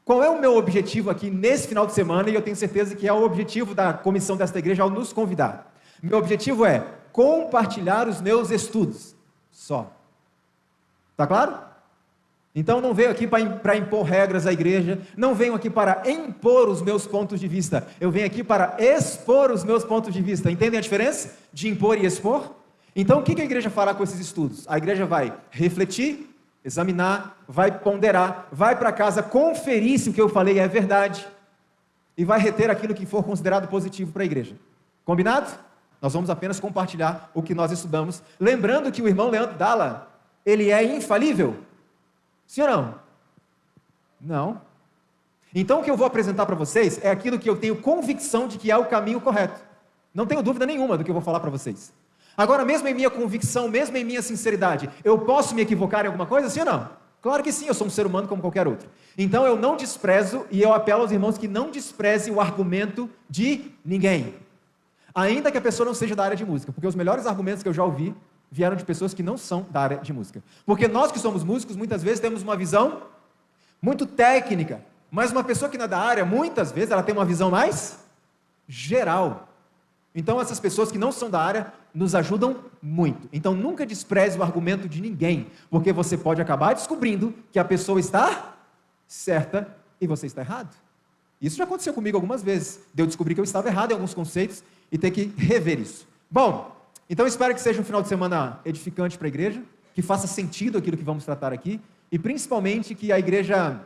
Qual é o meu objetivo aqui nesse final de semana? E eu tenho certeza que é o objetivo da comissão desta igreja ao nos convidar. Meu objetivo é compartilhar os meus estudos. Só. Tá claro? Então não venho aqui para impor regras à igreja, não venho aqui para impor os meus pontos de vista, eu venho aqui para expor os meus pontos de vista. Entendem a diferença de impor e expor? Então o que a igreja fará com esses estudos? A igreja vai refletir, examinar, vai ponderar, vai para casa conferir se o que eu falei é verdade e vai reter aquilo que for considerado positivo para a igreja. Combinado? Nós vamos apenas compartilhar o que nós estudamos, lembrando que o irmão Leandro Dalla, ele é infalível. Sim ou não? Não. Então o que eu vou apresentar para vocês é aquilo que eu tenho convicção de que é o caminho correto. Não tenho dúvida nenhuma do que eu vou falar para vocês. Agora, mesmo em minha convicção, mesmo em minha sinceridade, eu posso me equivocar em alguma coisa? Sim ou não? Claro que sim, eu sou um ser humano como qualquer outro. Então eu não desprezo, e eu apelo aos irmãos que não desprezem o argumento de ninguém. Ainda que a pessoa não seja da área de música, porque os melhores argumentos que eu já ouvi vieram de pessoas que não são da área de música. Porque nós que somos músicos, muitas vezes temos uma visão muito técnica, mas uma pessoa que não é da área, muitas vezes ela tem uma visão mais geral. Então essas pessoas que não são da área nos ajudam muito. Então nunca despreze o argumento de ninguém, porque você pode acabar descobrindo que a pessoa está certa e você está errado. Isso já aconteceu comigo algumas vezes, de eu descobrir que eu estava errado em alguns conceitos e ter que rever isso. Bom, então espero que seja um final de semana edificante para a igreja, que faça sentido aquilo que vamos tratar aqui, e principalmente que a igreja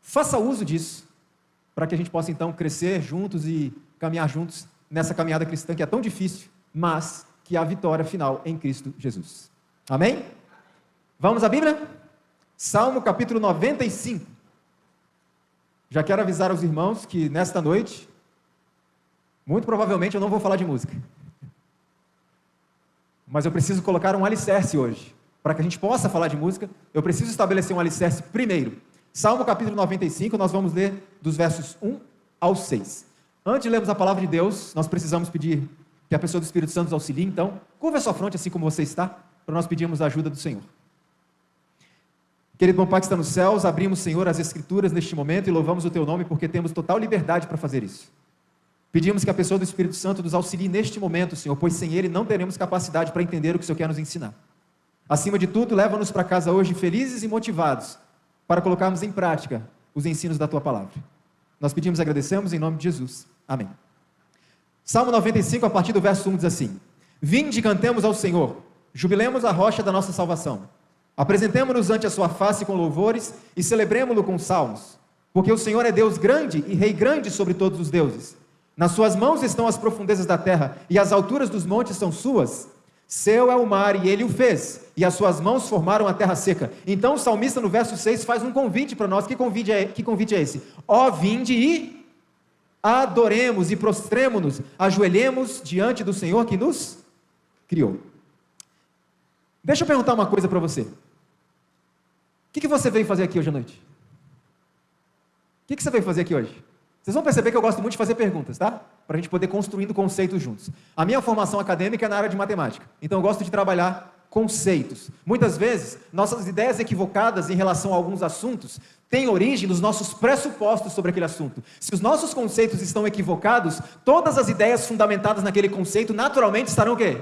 faça uso disso, para que a gente possa então crescer juntos e caminhar juntos nessa caminhada cristã que é tão difícil, mas que há vitória final em Cristo Jesus. Amém? Vamos à Bíblia? Salmo capítulo 95. Já quero avisar aos irmãos que nesta noite, muito provavelmente eu não vou falar de música. Mas eu preciso colocar um alicerce hoje. Para que a gente possa falar de música, eu preciso estabelecer um alicerce primeiro. Salmo capítulo 95, nós vamos ler dos versos 1 ao 6. Antes de lermos a palavra de Deus, nós precisamos pedir que a pessoa do Espírito Santo nos auxilie. Então, curva a sua fronte assim como você está, para nós pedirmos a ajuda do Senhor. Querido bom Pai que está nos céus, abrimos, Senhor, as Escrituras neste momento e louvamos o Teu nome porque temos total liberdade para fazer isso. Pedimos que a pessoa do Espírito Santo nos auxilie neste momento, Senhor, pois sem Ele não teremos capacidade para entender o que o Senhor quer nos ensinar. Acima de tudo, leva-nos para casa hoje felizes e motivados para colocarmos em prática os ensinos da Tua Palavra. Nós pedimos e agradecemos em nome de Jesus. Amém. Salmo 95, a partir do verso 1, diz assim: Vinde e cantemos ao Senhor, jubilemos a rocha da nossa salvação. Apresentemo-nos ante a sua face com louvores e celebremo-lo com salmos, porque o Senhor é Deus grande e Rei grande sobre todos os deuses. Nas suas mãos estão as profundezas da terra, e as alturas dos montes são suas. Seu é o mar, e ele o fez, e as suas mãos formaram a terra seca. Então o salmista no verso 6 faz um convite para nós. Que convite é esse? Ó, vinde e adoremos e prostremo-nos, ajoelhemos diante do Senhor que nos criou. Deixa eu perguntar uma coisa para você. O que você veio fazer aqui hoje à noite? O que você veio fazer aqui hoje? Vocês vão perceber que eu gosto muito de fazer perguntas, tá? Para a gente poder construindo conceitos juntos. A minha formação acadêmica é na área de matemática, então eu gosto de trabalhar conceitos. Muitas vezes, nossas ideias equivocadas em relação a alguns assuntos têm origem nos nossos pressupostos sobre aquele assunto. Se os nossos conceitos estão equivocados, todas as ideias fundamentadas naquele conceito naturalmente estarão o quê?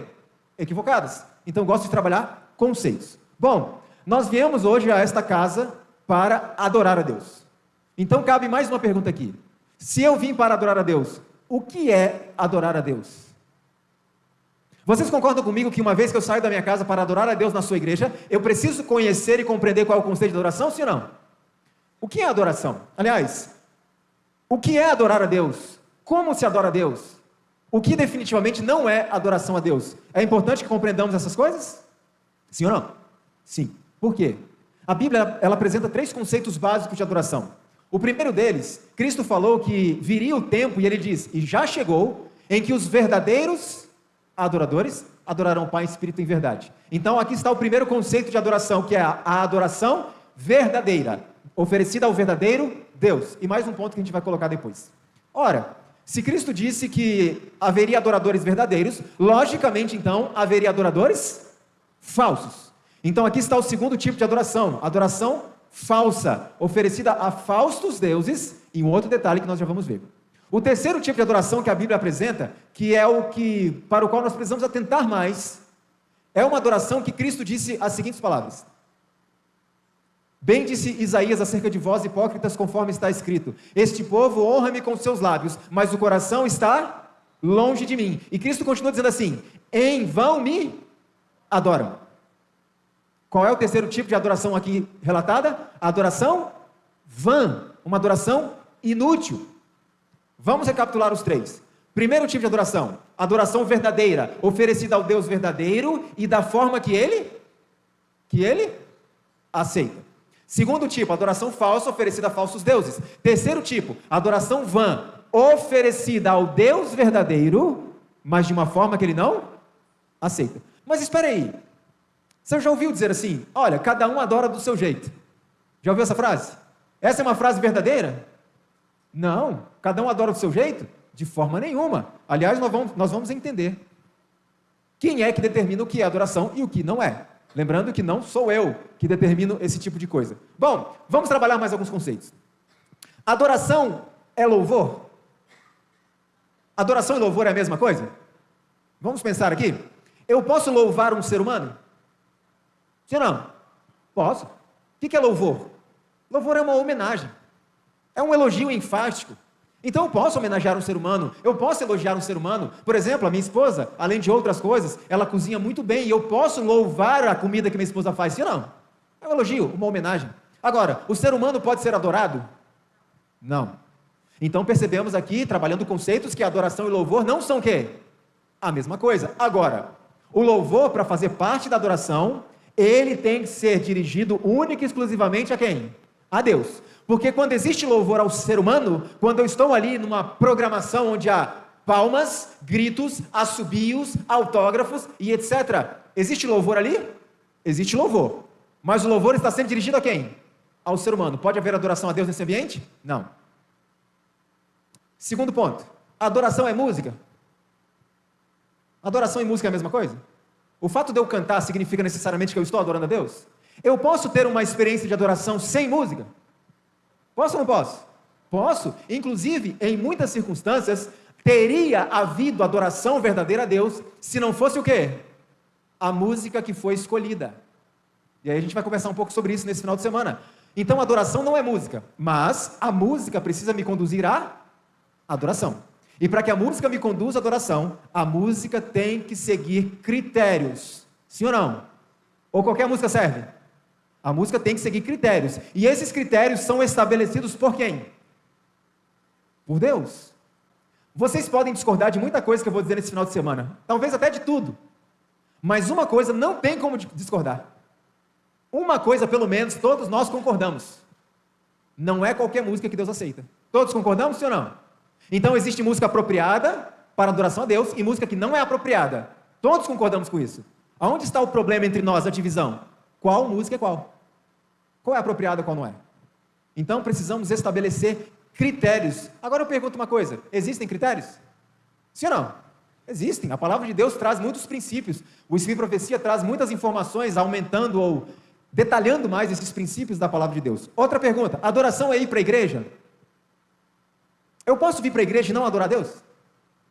Equivocadas. Então eu gosto de trabalhar conceitos. Bom, nós viemos hoje a esta casa para adorar a Deus. Então cabe mais uma pergunta aqui. Se eu vim para adorar a Deus, o que é adorar a Deus? Vocês concordam comigo que uma vez que eu saio da minha casa para adorar a Deus na sua igreja, eu preciso conhecer e compreender qual é o conceito de adoração, sim ou não? O que é adoração? Aliás, o que é adorar a Deus? Como se adora a Deus? O que definitivamente não é adoração a Deus? É importante que compreendamos essas coisas? Sim ou não? Sim. Por quê? A Bíblia, ela apresenta 3 conceitos básicos de adoração. O primeiro deles, Cristo falou que viria o tempo, e ele diz, e já chegou, em que os verdadeiros adoradores adorarão o Pai em espírito e em verdade. Então aqui está o primeiro conceito de adoração, que é a adoração verdadeira, oferecida ao verdadeiro Deus. E mais um ponto que a gente vai colocar depois. Ora, se Cristo disse que haveria adoradores verdadeiros, logicamente então haveria adoradores falsos. Então aqui está o segundo tipo de adoração, adoração falsa, oferecida a falsos deuses, e um outro detalhe que nós já vamos ver. O terceiro tipo de adoração que a Bíblia apresenta, que é para o qual nós precisamos atentar mais, é uma adoração que Cristo disse as seguintes palavras: bem disse Isaías acerca de vós, hipócritas, conforme está escrito: este povo honra-me com seus lábios, mas o coração está longe de mim. E Cristo continua dizendo assim: em vão me adoram. Qual é o terceiro tipo de adoração aqui relatada? A adoração vã, uma adoração inútil. Vamos recapitular os três. Primeiro tipo de adoração, adoração verdadeira, oferecida ao Deus verdadeiro e da forma que ele aceita. Segundo tipo, adoração falsa, oferecida a falsos deuses. Terceiro tipo, adoração vã, oferecida ao Deus verdadeiro, mas de uma forma que ele não aceita. Mas espera aí, você já ouviu dizer assim: olha, cada um adora do seu jeito? Já ouviu essa frase? Essa é uma frase verdadeira? Não, cada um adora do seu jeito? De forma nenhuma. Aliás, nós vamos entender quem é que determina o que é adoração e o que não é. Lembrando que não sou eu que determino esse tipo de coisa. Bom, vamos trabalhar mais alguns conceitos. Adoração é louvor? Adoração e louvor é a mesma coisa? Vamos pensar aqui. Eu posso louvar um ser humano? Sim ou não? Posso. O que é louvor? Louvor é uma homenagem. É um elogio enfático. Então eu posso homenagear um ser humano, eu posso elogiar um ser humano. Por exemplo, a minha esposa, além de outras coisas, ela cozinha muito bem e eu posso louvar a comida que minha esposa faz. Sim ou não? É um elogio, uma homenagem. Agora, o ser humano pode ser adorado? Não. Então percebemos aqui, trabalhando conceitos, que adoração e louvor não são o quê? A mesma coisa. Agora, o louvor, para fazer parte da adoração, ele tem que ser dirigido única e exclusivamente a quem? A Deus. Porque quando existe louvor ao ser humano, quando eu estou ali numa programação onde há palmas, gritos, assobios, autógrafos e etc. Existe louvor ali? Existe louvor. Mas o louvor está sendo dirigido a quem? Ao ser humano. Pode haver adoração a Deus nesse ambiente? Não. Segundo ponto. A adoração é música? Adoração e música é a mesma coisa? O fato de eu cantar significa necessariamente que eu estou adorando a Deus? Eu posso ter uma experiência de adoração sem música? Posso ou não posso? Posso. Inclusive, em muitas circunstâncias, teria havido adoração verdadeira a Deus, se não fosse o quê? A música que foi escolhida. E aí a gente vai conversar um pouco sobre isso nesse final de semana. Então, adoração não é música, mas a música precisa me conduzir à adoração. E para que a música me conduza à adoração, a música tem que seguir critérios. Sim ou não? Ou qualquer música serve? A música tem que seguir critérios. E esses critérios são estabelecidos por quem? Por Deus. Vocês podem discordar de muita coisa que eu vou dizer nesse final de semana. Talvez até de tudo. Mas uma coisa não tem como discordar. Uma coisa, pelo menos, todos nós concordamos. Não é qualquer música que Deus aceita. Todos concordamos, sim ou não? Então existe música apropriada para adoração a Deus e música que não é apropriada. Todos concordamos com isso. Aonde está o problema entre nós, a divisão? Qual música é qual? Qual é apropriada e qual não é? Então precisamos estabelecer critérios. Agora eu pergunto uma coisa: existem critérios? Sim ou não? Existem. A palavra de Deus traz muitos princípios. O Espírito de Profecia traz muitas informações, aumentando ou detalhando mais esses princípios da palavra de Deus. Outra pergunta: adoração é ir para a igreja? Eu posso vir para a igreja e não adorar a Deus?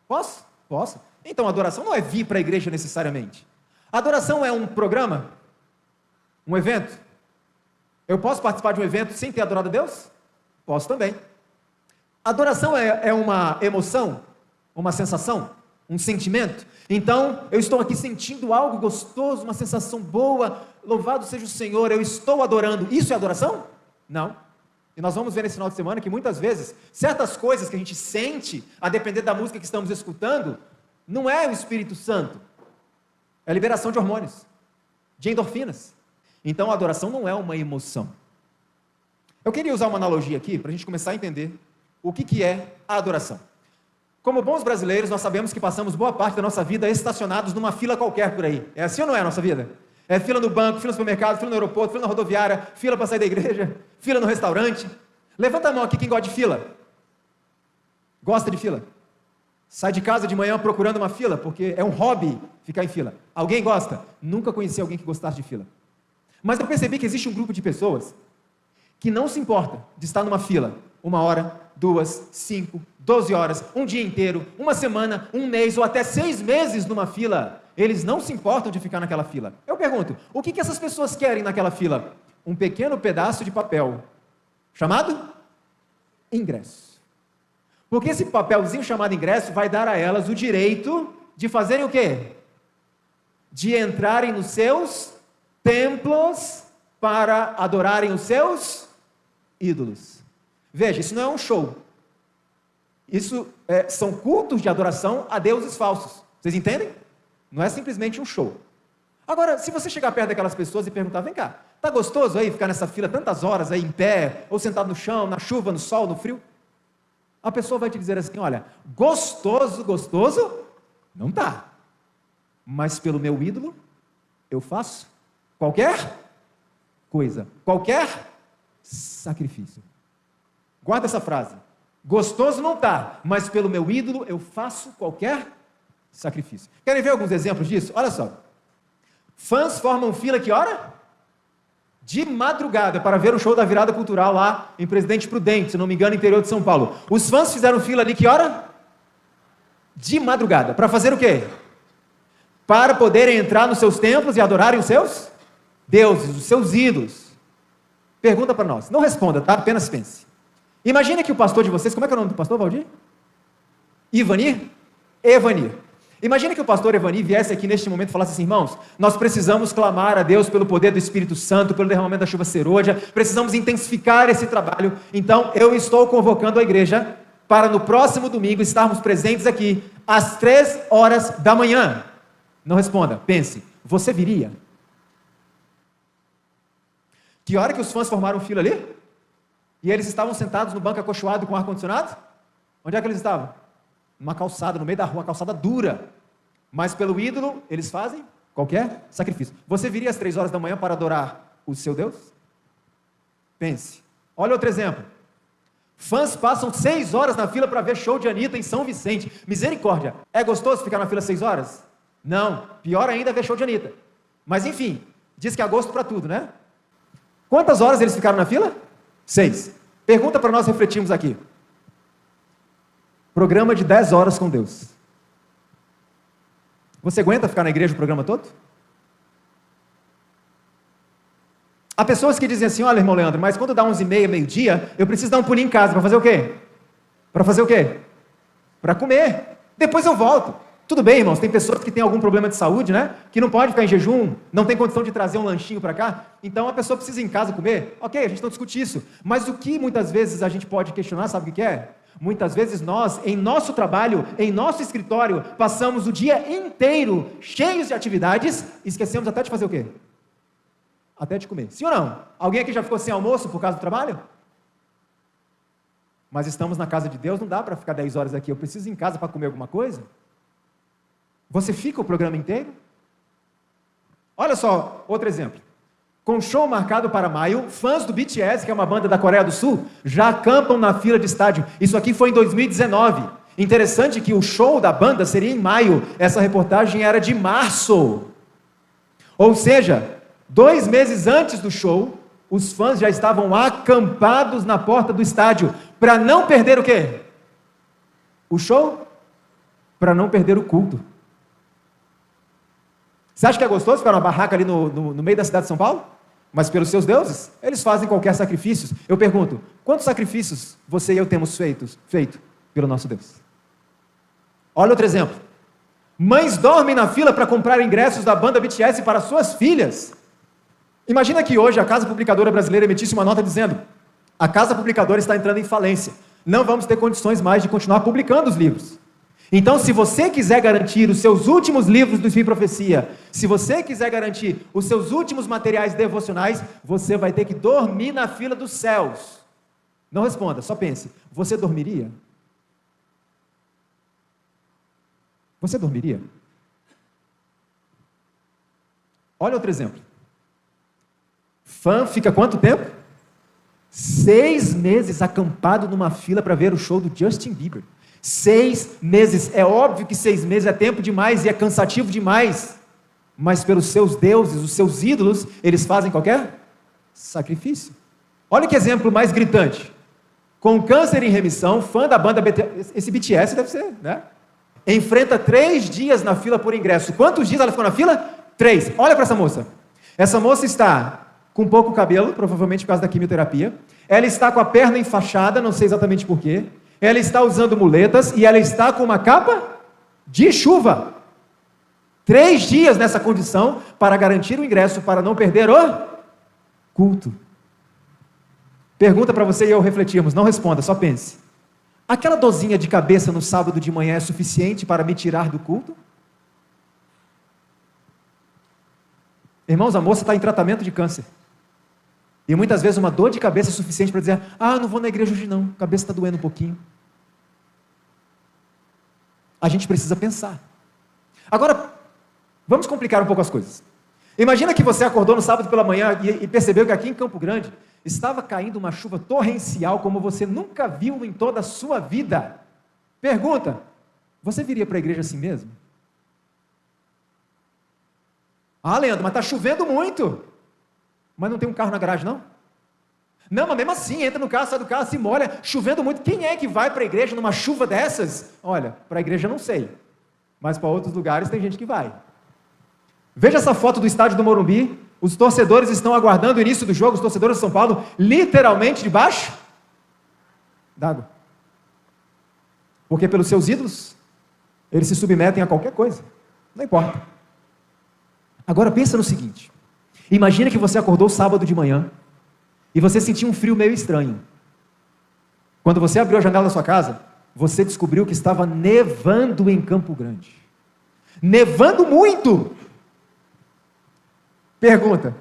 Posso? Posso. Então adoração não é vir para a igreja necessariamente. Adoração é um programa? Um evento? Eu posso participar de um evento sem ter adorado a Deus? Posso também. Adoração é uma emoção? Uma sensação? Um sentimento? Então, eu estou aqui sentindo algo gostoso, uma sensação boa, louvado seja o Senhor, eu estou adorando. Isso é adoração? Não. E nós vamos ver nesse final de semana que muitas vezes, certas coisas que a gente sente, a depender da música que estamos escutando, não é o Espírito Santo. É a liberação de hormônios, de endorfinas. Então a adoração não é uma emoção. Eu queria usar uma analogia aqui, para a gente começar a entender o que é a adoração. Como bons brasileiros, nós sabemos que passamos boa parte da nossa vida estacionados numa fila qualquer por aí. É assim ou não é a nossa vida? É fila no banco, fila no supermercado, fila no aeroporto, fila na rodoviária, fila para sair da igreja, fila no restaurante. Levanta a mão aqui quem gosta de fila. Gosta de fila? Sai de casa de manhã procurando uma fila, porque é um hobby ficar em fila. Alguém gosta? Nunca conheci alguém que gostasse de fila. Mas eu percebi que existe um grupo de pessoas que não se importa de estar numa fila 1 hora, 2, 5, 12 horas, um dia inteiro, uma semana, um mês ou até 6 meses numa fila. Eles não se importam de ficar naquela fila. Eu pergunto, o que essas pessoas querem naquela fila? Um pequeno pedaço de papel, chamado ingresso. Porque esse papelzinho chamado ingresso vai dar a elas o direito de fazerem o quê? De entrarem nos seus templos para adorarem os seus ídolos. Veja, isso não é um show. Isso são cultos de adoração a deuses falsos. Vocês entendem? Não é simplesmente um show. Agora, se você chegar perto daquelas pessoas e perguntar, vem cá, tá gostoso aí ficar nessa fila tantas horas aí em pé, ou sentado no chão, na chuva, no sol, no frio? A pessoa vai te dizer assim, olha, gostoso, não tá. Mas pelo meu ídolo, eu faço qualquer coisa, qualquer sacrifício. Guarda essa frase. Gostoso não tá, mas pelo meu ídolo eu faço qualquer sacrifício. Querem ver alguns exemplos disso? Olha só. Fãs formam fila que hora? De madrugada, para ver o show da virada cultural lá em Presidente Prudente, se não me engano, interior de São Paulo. Os fãs fizeram fila ali que hora? De madrugada. Para fazer o quê? Para poderem entrar nos seus templos e adorarem os seus deuses, os seus ídolos. Pergunta para nós. Não responda, tá? Apenas pense. Imagine que o pastor de vocês, como é que é o nome do pastor, Valdir? Ivanir? Evanir. Imagine que o pastor Evanir viesse aqui neste momento e falasse assim, irmãos, nós precisamos clamar a Deus pelo poder do Espírito Santo, pelo derramamento da chuva serôdia, precisamos intensificar esse trabalho, então eu estou convocando a igreja para no próximo domingo estarmos presentes aqui, às 3 horas da manhã. Não responda, pense, você viria? Que hora que os fãs formaram fila ali? E eles estavam sentados no banco acolchoado com ar-condicionado? Onde é que eles estavam? Numa calçada, no meio da rua, uma calçada dura. Mas pelo ídolo, eles fazem qualquer sacrifício. Você viria às 3 horas da manhã para adorar o seu Deus? Pense. Olha outro exemplo. Fãs passam 6 horas na fila para ver show de Anitta em São Vicente. Misericórdia. É gostoso ficar na fila 6 horas? Não. Pior ainda é ver show de Anitta. Mas enfim, diz que há gosto para tudo, né? Quantas horas eles ficaram na fila? 6. Pergunta para nós refletirmos aqui. Programa de 10 horas com Deus. Você aguenta ficar na igreja o programa todo? Há pessoas que dizem assim, olha, irmão Leandro, mas quando dá 11h30, meio-dia, eu preciso dar um pulinho em casa, para fazer o quê? Para fazer o quê? Para comer. Depois eu volto. Tudo bem, irmãos, tem pessoas que têm algum problema de saúde, né? Que não pode ficar em jejum, não tem condição de trazer um lanchinho para cá, então a pessoa precisa ir em casa comer. Ok, a gente não discute isso. Mas o que muitas vezes a gente pode questionar, sabe o que é? Muitas vezes nós, em nosso trabalho, em nosso escritório, passamos o dia inteiro cheios de atividades e esquecemos até de fazer o quê? Até de comer. Sim ou não? Alguém aqui já ficou sem almoço por causa do trabalho? Mas estamos na casa de Deus, não dá para ficar 10 horas aqui. Eu preciso ir em casa para comer alguma coisa? Você fica o programa inteiro? Olha só, outro exemplo. Com show marcado para maio, fãs do BTS, que é uma banda da Coreia do Sul, já acampam na fila de estádio. Isso aqui foi em 2019. Interessante que o show da banda seria em maio. Essa reportagem era de março. Ou seja, 2 meses antes do show, os fãs já estavam acampados na porta do estádio para não perder o quê? O show? Para não perder o culto. Você acha que é gostoso ficar numa barraca ali no meio da cidade de São Paulo? Mas pelos seus deuses, eles fazem qualquer sacrifício. Eu pergunto, quantos sacrifícios você e eu temos feito pelo nosso Deus? Olha outro exemplo. Mães dormem na fila para comprar ingressos da banda BTS para suas filhas. Imagina que hoje a Casa Publicadora Brasileira emitisse uma nota dizendo: a Casa Publicadora está entrando em falência. Não vamos ter condições mais de continuar publicando os livros. Então, se você quiser garantir os seus últimos livros do Espírito e Profecia, se você quiser garantir os seus últimos materiais devocionais, você vai ter que dormir na fila dos céus. Não responda, só pense. Você dormiria? Você dormiria? Olha outro exemplo. Fã fica quanto tempo? 6 meses acampado numa fila para ver o show do Justin Bieber. 6 meses, é óbvio que 6 meses é tempo demais e é cansativo demais, mas pelos seus deuses, os seus ídolos, eles fazem qualquer sacrifício. Olha que exemplo mais gritante. Com câncer em remissão, fã da banda BTS, esse BTS deve ser, né? Enfrenta 3 dias na fila por ingresso. Quantos dias ela ficou na fila? 3. Olha para essa moça. Essa moça está com pouco cabelo, provavelmente por causa da quimioterapia. Ela está com a perna enfaixada, não sei exatamente porquê. Ela está usando muletas e ela está com uma capa de chuva. 3 dias nessa condição para garantir o ingresso, para não perder o culto. Pergunta para você e eu refletirmos, não responda, só pense. Aquela dorzinha de cabeça no sábado de manhã é suficiente para me tirar do culto? Irmãos, a moça está em tratamento de câncer. E muitas vezes uma dor de cabeça é suficiente para dizer, não vou na igreja hoje não, a cabeça está doendo um pouquinho. A gente precisa pensar. Agora, vamos complicar um pouco as coisas. Imagina que você acordou no sábado pela manhã e percebeu que aqui em Campo Grande estava caindo uma chuva torrencial como você nunca viu em toda a sua vida. Pergunta, você viria para a igreja assim mesmo? Leandro, mas está chovendo muito. Mas não tem um carro na garagem, não? Não, mas mesmo assim, entra no carro, sai do carro, se molha, chovendo muito. Quem é que vai para a igreja numa chuva dessas? Olha, para a igreja eu não sei, mas para outros lugares tem gente que vai. Veja essa foto do estádio do Morumbi. Os torcedores estão aguardando o início do jogo, os torcedores de São Paulo, literalmente debaixo d'água. Porque pelos seus ídolos, eles se submetem a qualquer coisa. Não importa. Agora pensa no seguinte. Imagina que você acordou sábado de manhã e você sentiu um frio meio estranho. Quando você abriu a janela da sua casa, você descobriu que estava nevando em Campo Grande. Nevando muito! Pergunta,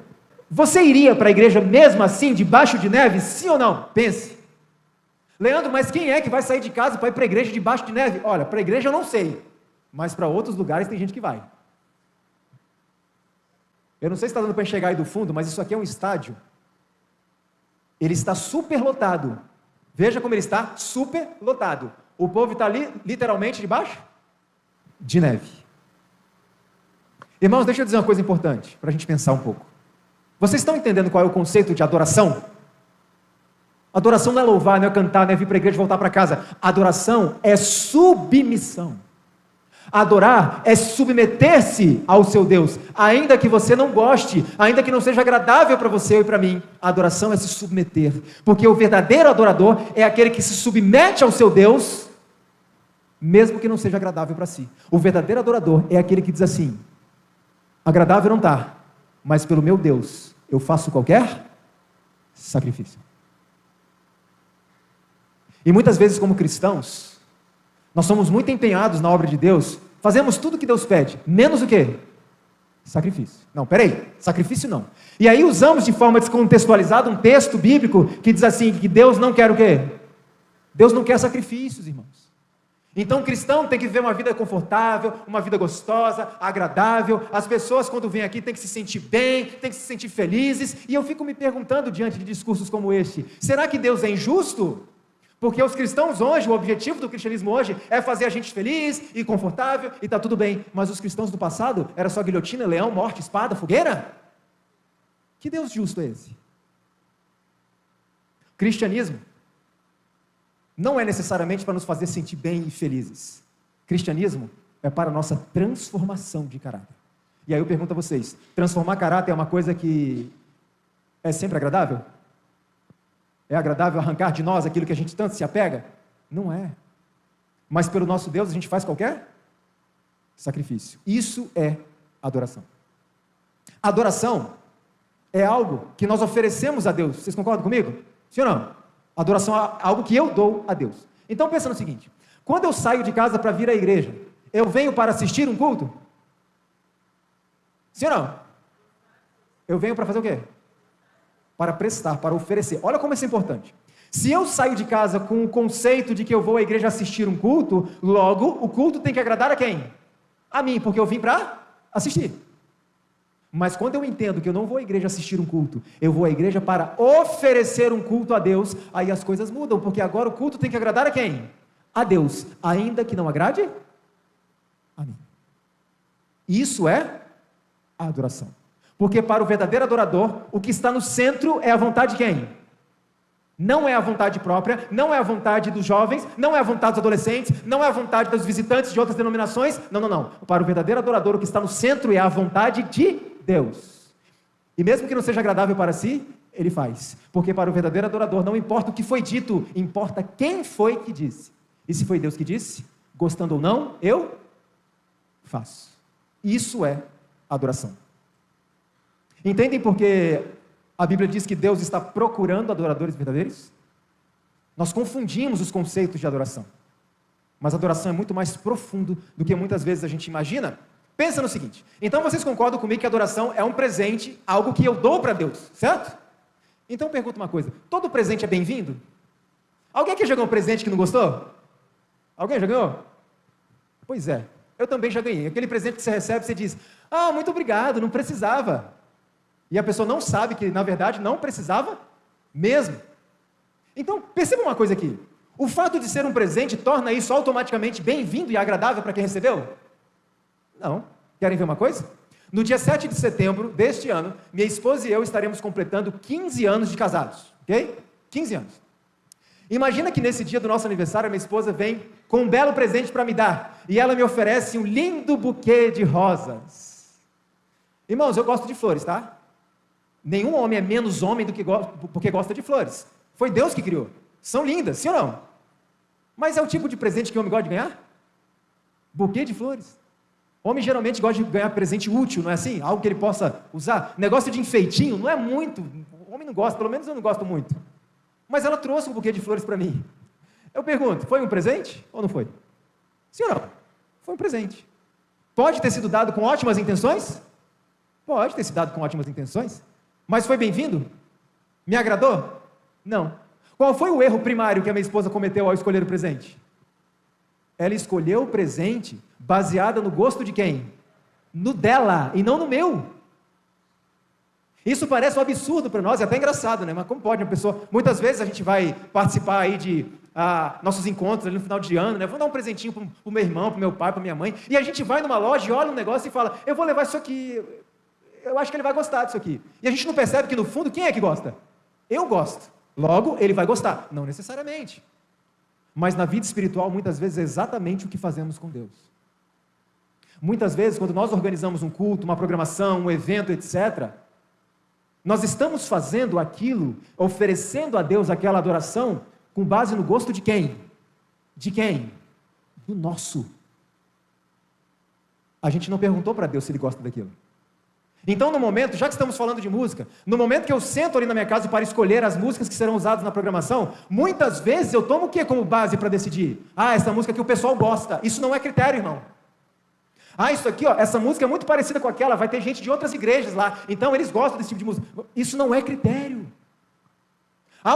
você iria para a igreja mesmo assim, debaixo de neve, sim ou não? Pense. Leandro, mas quem é que vai sair de casa para ir para a igreja debaixo de neve? Olha, para a igreja eu não sei, mas para outros lugares tem gente que vai. Eu não sei se está dando para enxergar aí do fundo, mas isso aqui é um estádio. Ele está super lotado. Veja como ele está super lotado. O povo está ali, literalmente, debaixo de neve. Irmãos, deixa eu dizer uma coisa importante, para a gente pensar um pouco. Vocês estão entendendo qual é o conceito de adoração? Adoração não é louvar, não é cantar, não é vir para a igreja e voltar para casa. Adoração é submissão. Adorar é submeter-se ao seu Deus, ainda que você não goste, ainda que não seja agradável para você e para mim. A adoração é se submeter, porque o verdadeiro adorador é aquele que se submete ao seu Deus, mesmo que não seja agradável para si. O verdadeiro adorador é aquele que diz assim, agradável não está, mas pelo meu Deus, eu faço qualquer sacrifício. E muitas vezes como cristãos, nós somos muito empenhados na obra de Deus, fazemos tudo que Deus pede, menos o quê? Sacrifício. Não, peraí, sacrifício não. E aí usamos de forma descontextualizada um texto bíblico que diz assim, que Deus não quer o quê? Deus não quer sacrifícios, irmãos. Então o cristão tem que viver uma vida confortável, uma vida gostosa, agradável. As pessoas quando vêm aqui têm que se sentir bem, têm que se sentir felizes. E eu fico me perguntando diante de discursos como este, será que Deus é injusto? Porque os cristãos hoje, o objetivo do cristianismo hoje é fazer a gente feliz e confortável e está tudo bem. Mas os cristãos do passado era só guilhotina, leão, morte, espada, fogueira? Que Deus justo é esse? Cristianismo não é necessariamente para nos fazer sentir bem e felizes. Cristianismo é para a nossa transformação de caráter. E aí eu pergunto a vocês, transformar caráter é uma coisa que é sempre agradável? É agradável arrancar de nós aquilo que a gente tanto se apega? Não é. Mas pelo nosso Deus a gente faz qualquer sacrifício. Isso é adoração. Adoração é algo que nós oferecemos a Deus. Vocês concordam comigo? Sim ou não? Adoração é algo que eu dou a Deus. Então pensa no seguinte, quando eu saio de casa para vir à igreja, eu venho para assistir um culto? Sim ou não? Eu venho para fazer o quê? Para prestar, para oferecer. Olha como isso é importante. Se eu saio de casa com o conceito de que eu vou à igreja assistir um culto, logo o culto tem que agradar a quem? A mim, porque eu vim para assistir. Mas quando eu entendo que eu não vou à igreja assistir um culto, eu vou à igreja para oferecer um culto a Deus, aí as coisas mudam, porque agora o culto tem que agradar a quem? A Deus, ainda que não agrade a mim. Isso é a adoração. Porque para o verdadeiro adorador, o que está no centro é a vontade de quem? Não é a vontade própria, não é a vontade dos jovens, não é a vontade dos adolescentes, não é a vontade dos visitantes de outras denominações. Não, não, não. Para o verdadeiro adorador, o que está no centro é a vontade de Deus. E mesmo que não seja agradável para si, ele faz. Porque para o verdadeiro adorador não importa o que foi dito, importa quem foi que disse. E se foi Deus que disse, gostando ou não, eu faço. Isso é adoração. Entendem por que a Bíblia diz que Deus está procurando adoradores verdadeiros? Nós confundimos os conceitos de adoração. Mas adoração é muito mais profundo do que muitas vezes a gente imagina. Pensa no seguinte, então vocês concordam comigo que adoração é um presente, algo que eu dou para Deus, certo? Então pergunto uma coisa, todo presente é bem-vindo? Alguém aqui já ganhou um presente que não gostou? Alguém já ganhou? Pois é, eu também já ganhei. Aquele presente que você recebe, você diz, muito obrigado, não precisava. E a pessoa não sabe que, na verdade, não precisava mesmo. Então, perceba uma coisa aqui. O fato de ser um presente torna isso automaticamente bem-vindo e agradável para quem recebeu? Não. Querem ver uma coisa? No dia 7 de setembro deste ano, minha esposa e eu estaremos completando 15 anos de casados. Ok? 15 anos. Imagina que nesse dia do nosso aniversário, a minha esposa vem com um belo presente para me dar. E ela me oferece um lindo buquê de rosas. Irmãos, eu gosto de flores, tá? Nenhum homem é menos homem do que porque gosta de flores. Foi Deus que criou. São lindas, sim ou não? Mas é o tipo de presente que o homem gosta de ganhar? Buquê de flores. Homem geralmente gosta de ganhar presente útil, não é assim? Algo que ele possa usar. Negócio de enfeitinho não é muito. O homem não gosta, pelo menos eu não gosto muito. Mas ela trouxe um buquê de flores para mim. Eu pergunto, foi um presente ou não foi? Sim ou não? Foi um presente. Pode ter sido dado com ótimas intenções? Pode ter sido dado com ótimas intenções. Mas foi bem-vindo? Me agradou? Não. Qual foi o erro primário que a minha esposa cometeu ao escolher o presente? Ela escolheu o presente baseada no gosto de quem? No dela e não no meu. Isso parece um absurdo para nós, é até engraçado, né? Mas como pode uma pessoa... Muitas vezes a gente vai participar aí de nossos encontros ali no final de ano, né? Vou dar um presentinho para o meu irmão, para o meu pai, para minha mãe, e a gente vai numa loja e olha um negócio e fala, eu vou levar isso aqui... Eu acho que ele vai gostar disso aqui. E a gente não percebe que no fundo, quem é que gosta? Eu gosto. Logo, ele vai gostar. Não necessariamente. Mas na vida espiritual, muitas vezes, é exatamente o que fazemos com Deus. Muitas vezes, quando nós organizamos um culto, uma programação, um evento, etc., nós estamos fazendo aquilo, oferecendo a Deus aquela adoração, com base no gosto de quem? De quem? Do nosso. A gente não perguntou para Deus se Ele gosta daquilo. Então, no momento, já que estamos falando de música, no momento que eu sento ali na minha casa para escolher as músicas que serão usadas na programação, muitas vezes eu tomo o que como base para decidir? Essa música que o pessoal gosta. Isso não é critério, irmão. Isso aqui, essa música é muito parecida com aquela, vai ter gente de outras igrejas lá, então eles gostam desse tipo de música. Isso não é critério.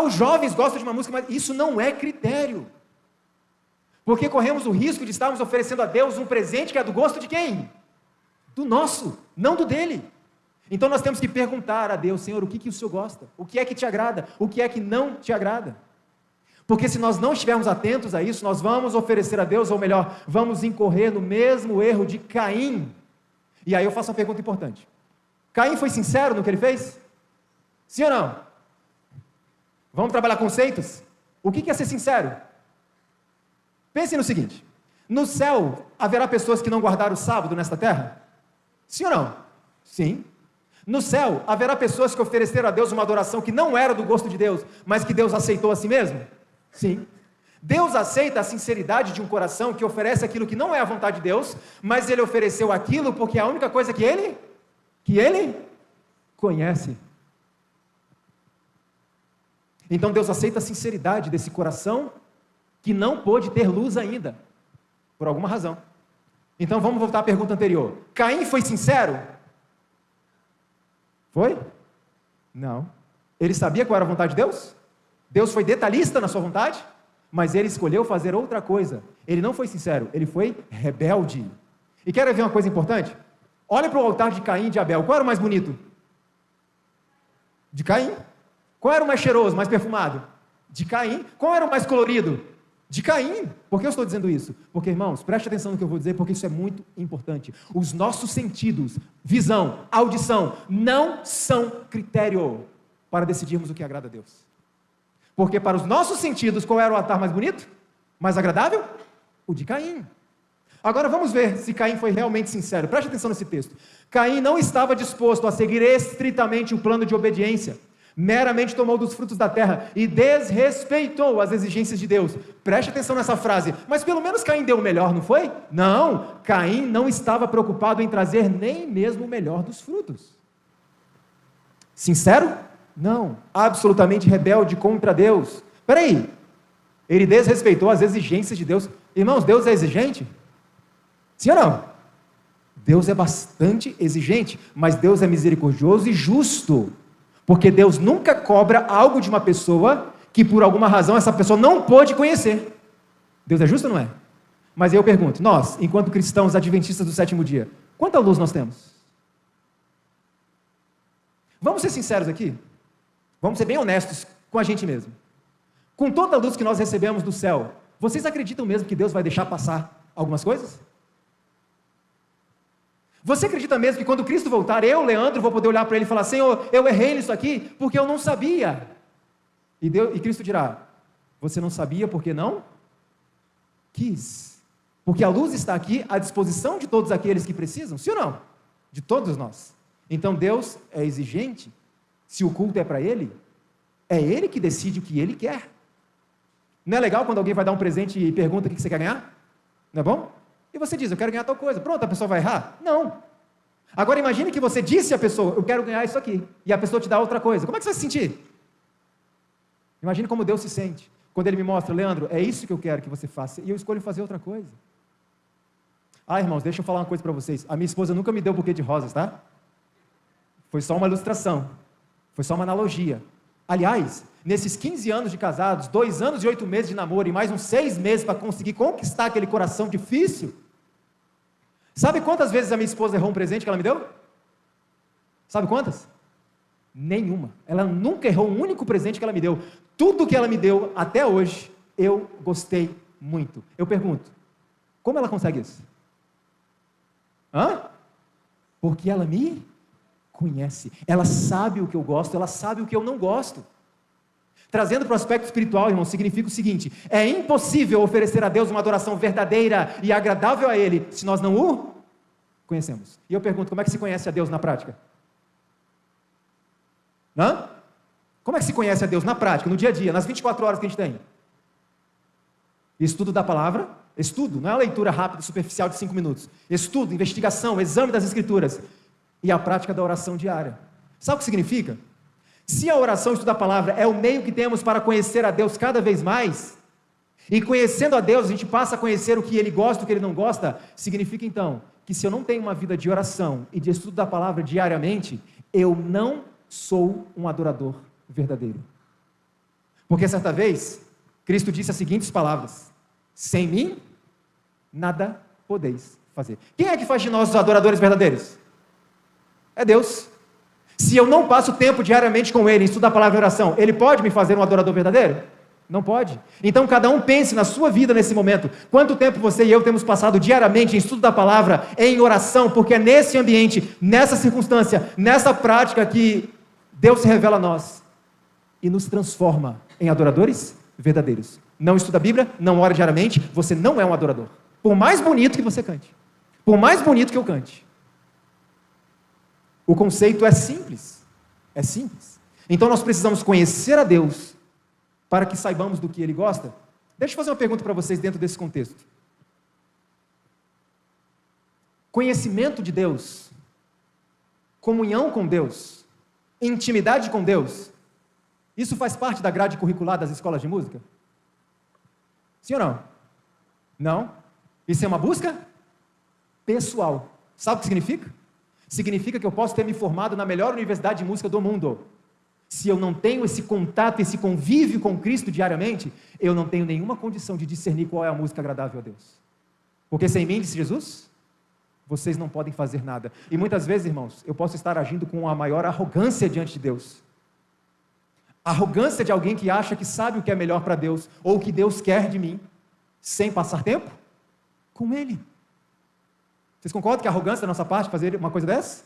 Os jovens gostam de uma música, mas isso não é critério. Porque corremos o risco de estarmos oferecendo a Deus um presente que é do gosto de quem? Do nosso, não do dele. Então nós temos que perguntar a Deus, Senhor, o que o Senhor gosta? O que é que te agrada? O que é que não te agrada? Porque se nós não estivermos atentos a isso, nós vamos oferecer a Deus, ou melhor, vamos incorrer no mesmo erro de Caim. E aí eu faço uma pergunta importante. Caim foi sincero no que ele fez? Sim ou não? Vamos trabalhar conceitos? O que é ser sincero? Pense no seguinte, no céu haverá pessoas que não guardaram o sábado nesta terra? Sim ou não? Sim. No céu, haverá pessoas que ofereceram a Deus uma adoração que não era do gosto de Deus, mas que Deus aceitou a si mesmo? Sim. Deus aceita a sinceridade de um coração que oferece aquilo que não é a vontade de Deus, mas Ele ofereceu aquilo porque é a única coisa que Ele conhece. Então Deus aceita a sinceridade desse coração que não pôde ter luz ainda, por alguma razão. Então vamos voltar à pergunta anterior. Caim foi sincero? Foi? Não. Ele sabia qual era a vontade de Deus? Deus foi detalhista na sua vontade? Mas ele escolheu fazer outra coisa. Ele não foi sincero, ele foi rebelde. E quer ver uma coisa importante? Olha para o altar de Caim e de Abel. Qual era o mais bonito? De Caim. Qual era o mais cheiroso, mais perfumado? De Caim. Qual era o mais colorido? De Caim. Por que eu estou dizendo isso? Porque, irmãos, preste atenção no que eu vou dizer, porque isso é muito importante. Os nossos sentidos, visão, audição, não são critério para decidirmos o que agrada a Deus. Porque para os nossos sentidos, qual era o altar mais bonito? Mais agradável? O de Caim. Agora vamos ver se Caim foi realmente sincero. Preste atenção nesse texto. Caim não estava disposto a seguir estritamente o plano de obediência. Meramente tomou dos frutos da terra e desrespeitou as exigências de Deus. Preste atenção nessa frase. Mas pelo menos Caim deu o melhor, não foi? Não, Caim não estava preocupado em trazer nem mesmo o melhor dos frutos. Sincero? Não. Absolutamente rebelde contra Deus. Espera aí. Ele desrespeitou as exigências de Deus. Irmãos, Deus é exigente? Sim ou não? Deus é bastante exigente, mas Deus é misericordioso e justo. Porque Deus nunca cobra algo de uma pessoa que por alguma razão essa pessoa não pôde conhecer. Deus é justo ou não é? Mas eu pergunto, nós, enquanto cristãos adventistas do sétimo dia, quanta luz nós temos? Vamos ser sinceros aqui? Vamos ser bem honestos com a gente mesmo. Com toda a luz que nós recebemos do céu, vocês acreditam mesmo que Deus vai deixar passar algumas coisas? Você acredita mesmo que quando Cristo voltar, eu, Leandro, vou poder olhar para ele e falar, Senhor, eu errei nisso aqui porque eu não sabia. E Cristo dirá, você não sabia porque não quis. Porque a luz está aqui à disposição de todos aqueles que precisam, sim ou não? De todos nós. Então Deus é exigente. Se o culto é para Ele, é Ele que decide o que Ele quer. Não é legal quando alguém vai dar um presente e pergunta o que você quer ganhar? Não é bom? E você diz, eu quero ganhar tal coisa. Pronto, a pessoa vai errar? Não. Agora imagine que você disse à pessoa, eu quero ganhar isso aqui. E a pessoa te dá outra coisa. Como é que você vai se sentir? Imagine como Deus se sente. Quando Ele me mostra, Leandro, é isso que eu quero que você faça. E eu escolho fazer outra coisa. Ah, irmãos, deixa eu falar uma coisa para vocês. A minha esposa nunca me deu buquê de rosas, tá? Foi só uma ilustração. Foi só uma analogia. Aliás, nesses 15 anos de casados, 2 anos e 8 meses de namoro e mais uns 6 meses para conseguir conquistar aquele coração difícil, sabe quantas vezes a minha esposa errou um presente que ela me deu? Sabe quantas? Nenhuma. Ela nunca errou um único presente que ela me deu. Tudo que ela me deu até hoje, eu gostei muito. Eu pergunto, como ela consegue isso? Porque ela me conhece. Ela sabe o que eu gosto, ela sabe o que eu não gosto. Trazendo para o aspecto espiritual, irmão, significa o seguinte: é impossível oferecer a Deus uma adoração verdadeira e agradável a Ele, se nós não o conhecemos. E eu pergunto, como é que se conhece a Deus na prática? Como é que se conhece a Deus na prática, no dia a dia, nas 24 horas que a gente tem? Estudo da palavra, estudo, não é uma leitura rápida, superficial de 5 minutos. Estudo, investigação, exame das Escrituras e a prática da oração diária. Sabe o que significa? Se a oração e o estudo da palavra é o meio que temos para conhecer a Deus cada vez mais, e conhecendo a Deus a gente passa a conhecer o que Ele gosta e o que Ele não gosta, significa então que se eu não tenho uma vida de oração e de estudo da palavra diariamente, eu não sou um adorador verdadeiro. Porque certa vez, Cristo disse as seguintes palavras: sem mim, nada podeis fazer. Quem é que faz de nós os adoradores verdadeiros? É Deus. Se eu não passo tempo diariamente com Ele, em estudar a palavra e oração, Ele pode me fazer um adorador verdadeiro? Não pode. Então cada um pense na sua vida nesse momento. Quanto tempo você e eu temos passado diariamente em estudo da palavra, em oração, porque é nesse ambiente, nessa circunstância, nessa prática que Deus se revela a nós e nos transforma em adoradores verdadeiros. Não estuda a Bíblia, não ora diariamente, você não é um adorador. Por mais bonito que você cante, por mais bonito que eu cante. O conceito é simples. É simples. Então nós precisamos conhecer a Deus para que saibamos do que Ele gosta. Deixa eu fazer uma pergunta para vocês dentro desse contexto. Conhecimento de Deus, comunhão com Deus, intimidade com Deus, isso faz parte da grade curricular das escolas de música? Sim ou não? Não? Isso é uma busca pessoal. Sabe o que significa? Significa que eu posso ter me formado na melhor universidade de música do mundo. Se eu não tenho esse contato, esse convívio com Cristo diariamente, eu não tenho nenhuma condição de discernir qual é a música agradável a Deus. Porque sem mim, disse Jesus, vocês não podem fazer nada. E muitas vezes, irmãos, eu posso estar agindo com a maior arrogância diante de Deus. Arrogância de alguém que acha que sabe o que é melhor para Deus, ou o que Deus quer de mim, sem passar tempo com Ele. Vocês concordam que a arrogância da nossa parte fazer uma coisa dessa?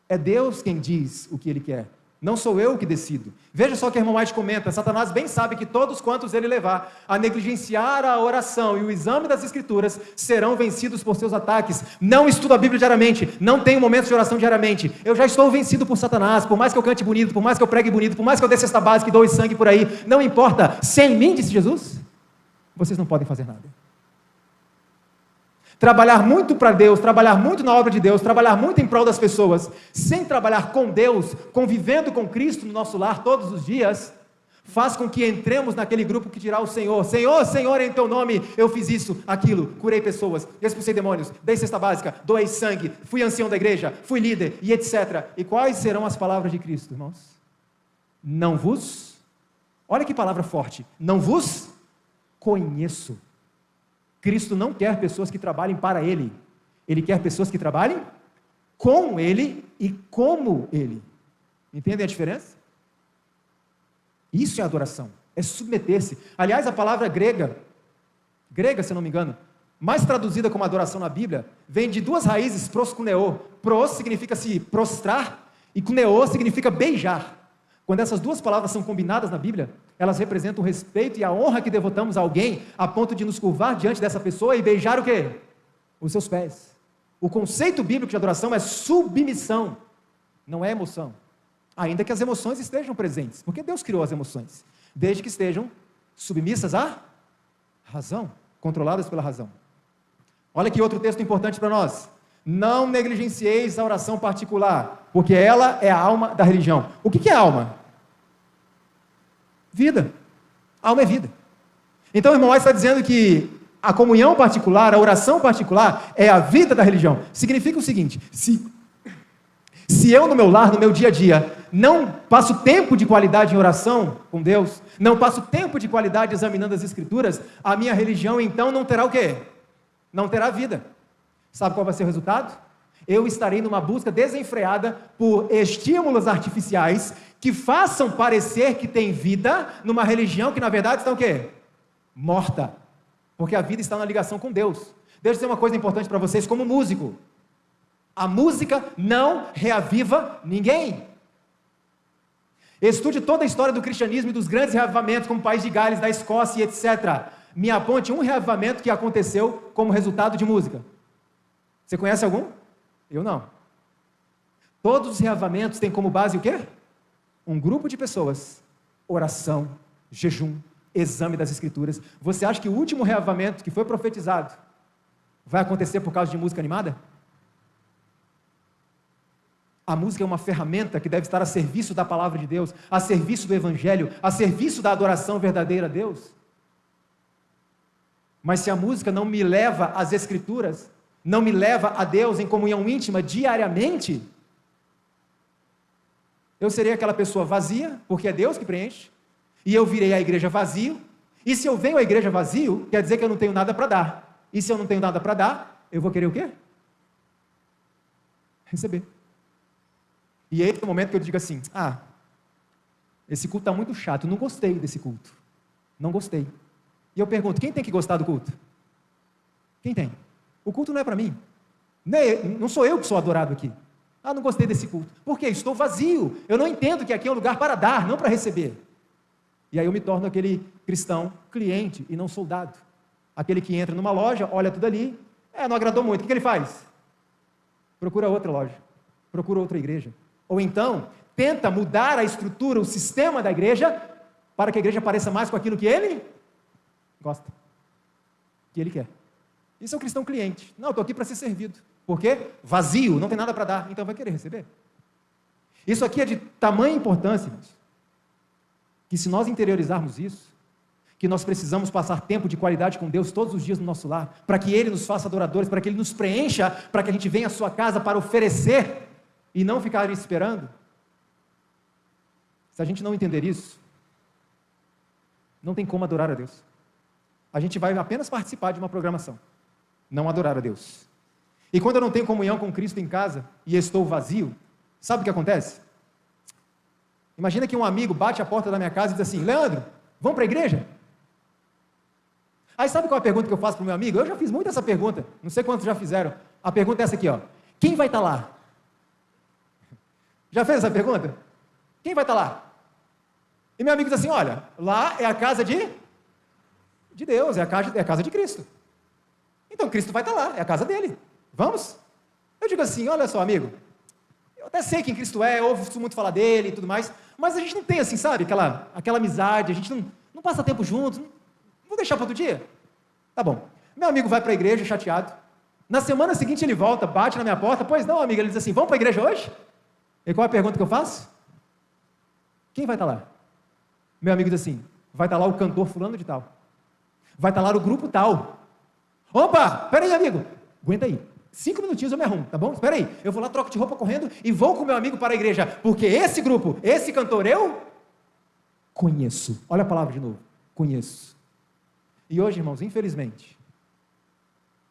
É Deus quem diz o que Ele quer. Não sou eu que decido. Veja só o que a irmã White comenta. Satanás bem sabe que todos quantos ele levar a negligenciar a oração e o exame das Escrituras serão vencidos por seus ataques. Não estudo a Bíblia diariamente, não tenho momentos de oração diariamente. Eu já estou vencido por Satanás, por mais que eu cante bonito, por mais que eu pregue bonito, por mais que eu dê cesta básica e doe sangue por aí. Não importa. Sem mim, disse Jesus, vocês não podem fazer nada. Trabalhar muito para Deus, trabalhar muito na obra de Deus, trabalhar muito em prol das pessoas, sem trabalhar com Deus, convivendo com Cristo no nosso lar todos os dias, faz com que entremos naquele grupo que dirá o Senhor: Senhor, Senhor, em teu nome eu fiz isso, aquilo, curei pessoas, expulsei demônios, dei cesta básica, doei sangue, fui ancião da igreja, fui líder e etc. E quais serão as palavras de Cristo, irmãos? Não vos, olha que palavra forte, não vos conheço. Cristo não quer pessoas que trabalhem para Ele. Ele quer pessoas que trabalhem com Ele e como Ele. Entendem a diferença? Isso é adoração, é submeter-se. Aliás, a palavra grega, se eu não me engano, mais traduzida como adoração na Bíblia, vem de duas raízes, proskuneo. Pros significa se prostrar e kuneo significa beijar. Quando essas duas palavras são combinadas na Bíblia, elas representam o respeito e a honra que devotamos a alguém, a ponto de nos curvar diante dessa pessoa e beijar o quê? Os seus pés. O conceito bíblico de adoração é submissão, não é emoção. Ainda que as emoções estejam presentes, porque Deus criou as emoções, desde que estejam submissas à razão, controladas pela razão. Olha aqui outro texto importante para nós. Não negligencieis a oração particular, porque ela é a alma da religião. O que é alma? Vida. Alma é vida. Então o irmão White está dizendo que a comunhão particular, a oração particular, é a vida da religião. Significa o seguinte: se eu no meu lar, no meu dia a dia, não passo tempo de qualidade em oração com Deus, não passo tempo de qualidade examinando as Escrituras, a minha religião então não terá o quê? Não terá vida. Sabe qual vai ser o resultado? Eu estarei numa busca desenfreada por estímulos artificiais que façam parecer que tem vida numa religião que na verdade está o quê? Morta. Porque a vida está na ligação com Deus. Deixa eu dizer uma coisa importante para vocês como músico. A música não reaviva ninguém. Estude toda a história do cristianismo e dos grandes reavivamentos, como o país de Gales, da Escócia e etc. Me aponte um reavivamento que aconteceu como resultado de música. Você conhece algum? Eu não. Todos os reavivamentos têm como base o quê? Um grupo de pessoas, oração, jejum, exame das Escrituras. Você acha que o último reavivamento que foi profetizado vai acontecer por causa de música animada? A música é uma ferramenta que deve estar a serviço da palavra de Deus, a serviço do Evangelho, a serviço da adoração verdadeira a Deus. Mas se a música não me leva às Escrituras, não me leva a Deus em comunhão íntima diariamente, eu serei aquela pessoa vazia, porque é Deus que preenche, e eu virei a igreja vazio, e se eu venho à igreja vazio, quer dizer que eu não tenho nada para dar, e se eu não tenho nada para dar, eu vou querer o quê? Receber. E esse é o momento que eu digo assim: esse culto está muito chato, não gostei desse culto, não gostei. E eu pergunto: quem tem que gostar do culto? Quem tem? O culto não é para mim, não sou eu que sou adorado aqui. Não gostei desse culto. Por quê? Estou vazio, eu não entendo que aqui é um lugar para dar, não para receber. E aí eu me torno aquele cristão cliente e não soldado. Aquele que entra numa loja, olha tudo ali, não agradou muito, o que ele faz? Procura outra loja, procura outra igreja. Ou então, tenta mudar a estrutura, o sistema da igreja, para que a igreja pareça mais com aquilo que ele gosta, que ele quer. Isso é o cristão cliente. Não, estou aqui para ser servido. Por quê? Vazio, não tem nada para dar, então vai querer receber. Isso aqui é de tamanha importância, irmãos, que se nós interiorizarmos isso, que nós precisamos passar tempo de qualidade com Deus todos os dias no nosso lar, para que Ele nos faça adoradores, para que Ele nos preencha, para que a gente venha à sua casa para oferecer e não ficar esperando. Se a gente não entender isso, não tem como adorar a Deus. A gente vai apenas participar de uma programação, não adorar a Deus. E quando eu não tenho comunhão com Cristo em casa e estou vazio, sabe o que acontece? Imagina que um amigo bate a porta da minha casa e diz assim: Leandro, vamos para a igreja? Aí sabe qual é a pergunta que eu faço para o meu amigo? Eu já fiz muito essa pergunta, não sei quantos já fizeram. A pergunta é essa aqui, ó: quem vai estar lá? Já fez essa pergunta? Quem vai estar lá? E meu amigo diz assim, olha, lá é a casa de Deus, é a casa de Cristo. Então Cristo vai estar lá, é a casa dele. Vamos? Eu digo assim, olha só, amigo, eu até sei quem Cristo é, ouço muito falar dele e tudo mais, mas a gente não tem assim, sabe, aquela amizade, a gente não passa tempo juntos, vou deixar para outro dia? Tá bom. Meu amigo vai para a igreja chateado, na semana seguinte ele volta, bate na minha porta, pois não, amigo, ele diz assim, vamos para a igreja hoje? E qual é a pergunta que eu faço? Quem vai estar lá? Meu amigo diz assim, vai estar lá o cantor fulano de tal, vai estar lá o grupo tal. Opa, peraí amigo, aguenta aí, 5 minutinhos eu me arrumo, tá bom? Espera aí, eu vou lá, troco de roupa correndo e vou com meu amigo para a igreja, porque esse grupo, esse cantor eu conheço. Olha a palavra de novo, conheço. E hoje, irmãos, infelizmente,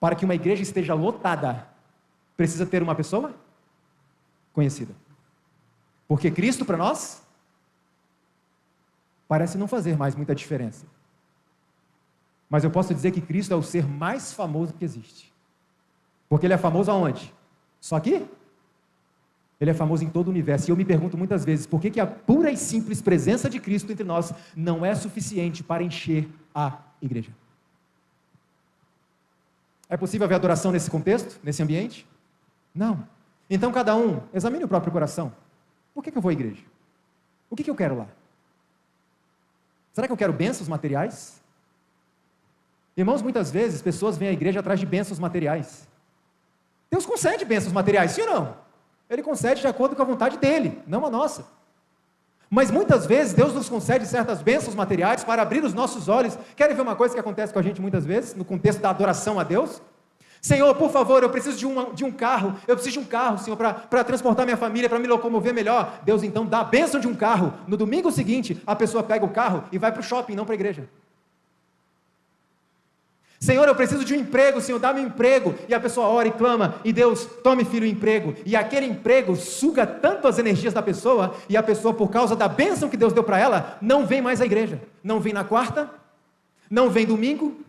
para que uma igreja esteja lotada, precisa ter uma pessoa conhecida. Porque Cristo para nós parece não fazer mais muita diferença. Mas eu posso dizer que Cristo é o ser mais famoso que existe. Porque ele é famoso aonde? Só aqui? Ele é famoso em todo o universo. E eu me pergunto muitas vezes, por que a pura e simples presença de Cristo entre nós não é suficiente para encher a igreja? É possível haver adoração nesse contexto, nesse ambiente? Não. Então cada um examine o próprio coração. Por que eu vou à igreja? O que eu quero lá? Será que eu quero bênçãos materiais? Irmãos, muitas vezes pessoas vêm à igreja atrás de bênçãos materiais. Deus concede bênçãos materiais, sim ou não? Ele concede de acordo com a vontade dele, não a nossa. Mas muitas vezes Deus nos concede certas bênçãos materiais para abrir os nossos olhos. Querem ver uma coisa que acontece com a gente muitas vezes, no contexto da adoração a Deus? Senhor, por favor, eu preciso de um carro, Senhor, para transportar minha família, para me locomover melhor. Deus então dá a bênção de um carro. No domingo seguinte, a pessoa pega o carro e vai para o shopping, não para a igreja. Senhor, eu preciso de um emprego, Senhor, dá-me um emprego. E a pessoa ora e clama, e Deus, tome, filho, o emprego. E aquele emprego suga tanto as energias da pessoa, e a pessoa, por causa da bênção que Deus deu para ela, não vem mais à igreja. Não vem na quarta, não vem domingo,